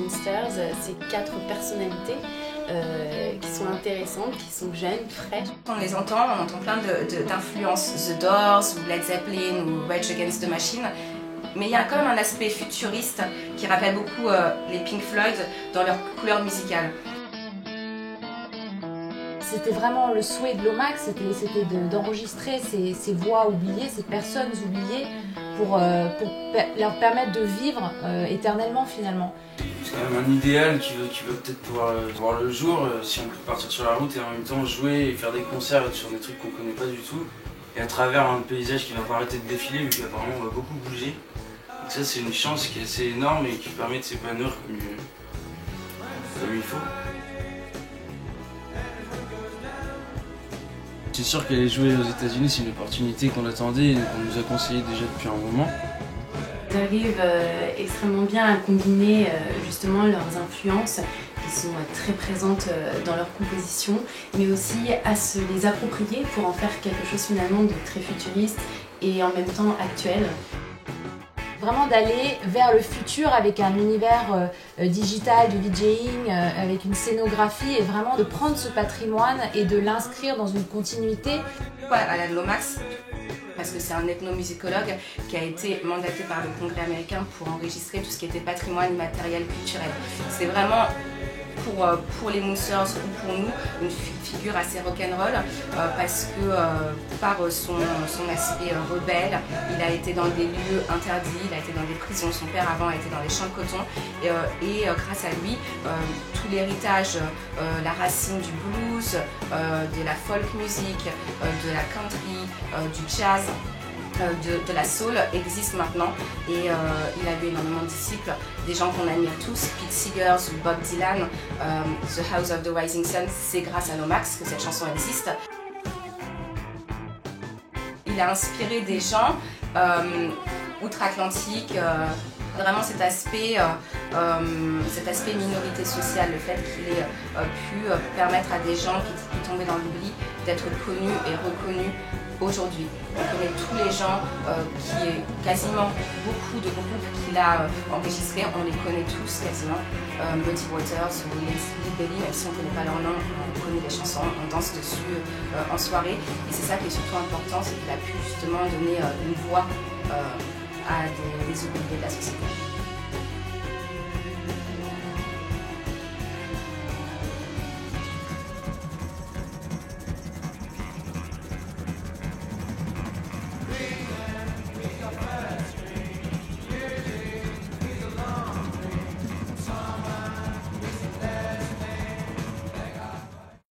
Moonsters, c'est 4 personnalités qui sont intéressantes, qui sont jeunes, fraîches. Quand on les entend, on entend plein d'influences, The Doors, ou Led Zeppelin, ou Rage Against the Machine. Mais il y a quand même un aspect futuriste qui rappelle beaucoup les Pink Floyd dans leur couleur musicale. C'était vraiment le souhait de Lomax, c'était d'enregistrer ces voix oubliées, ces personnes oubliées, pour leur permettre de vivre éternellement finalement. C'est quand même un idéal qui veut peut-être pouvoir voir le jour, si on peut partir sur la route et en même temps jouer et faire des concerts sur des trucs qu'on connaît pas du tout. Et à travers un paysage qui va pas arrêter de défiler, vu qu'apparemment on va beaucoup bouger. Donc ça c'est une chance qui est assez énorme et qui permet de s'épanouir comme il faut. C'est sûr qu'aller jouer aux États-Unis, c'est une opportunité qu'on attendait et qu'on nous a conseillé déjà depuis un moment. Ils arrivent extrêmement bien à combiner justement leurs influences qui sont très présentes dans leur composition, mais aussi à se les approprier pour en faire quelque chose finalement de très futuriste et en même temps actuel. Vraiment d'aller vers le futur avec un univers digital de DJing, avec une scénographie et vraiment de prendre ce patrimoine et de l'inscrire dans une continuité. À la Lomax, parce que c'est un ethnomusicologue qui a été mandaté par le Congrès américain pour enregistrer tout ce qui était patrimoine immatériel culturel. C'est vraiment pour les Moonsters ou pour nous une figure assez rock'n'roll parce que par son aspect rebelle, il a été dans des lieux interdits, il a été dans des prisons, son père avant a été dans les champs de coton et grâce à lui, tout l'héritage, la racine du blues, de la folk music, de la country, du jazz, de la soul existe maintenant et il a eu énormément de disciples, des gens qu'on admire tous, Pete Seegers ou Bob Dylan, The House of the Rising Sun, c'est grâce à Lomax que cette chanson existe. Il a inspiré des gens outre-Atlantique, vraiment cet aspect minorité sociale, le fait qu'il ait pu permettre à des gens qui tombaient dans l'oubli d'être connus et reconnus aujourd'hui. On connaît tous les gens, quasiment beaucoup de groupes qu'il a enregistrés, on les connaît tous quasiment. Muddy Waters ou Lead Belly, même si on ne connaît pas leur nom, on connaît les chansons, on danse dessus en soirée. Et c'est ça qui est surtout important, c'est qu'il a pu justement donner une voix à des oubliés de la société.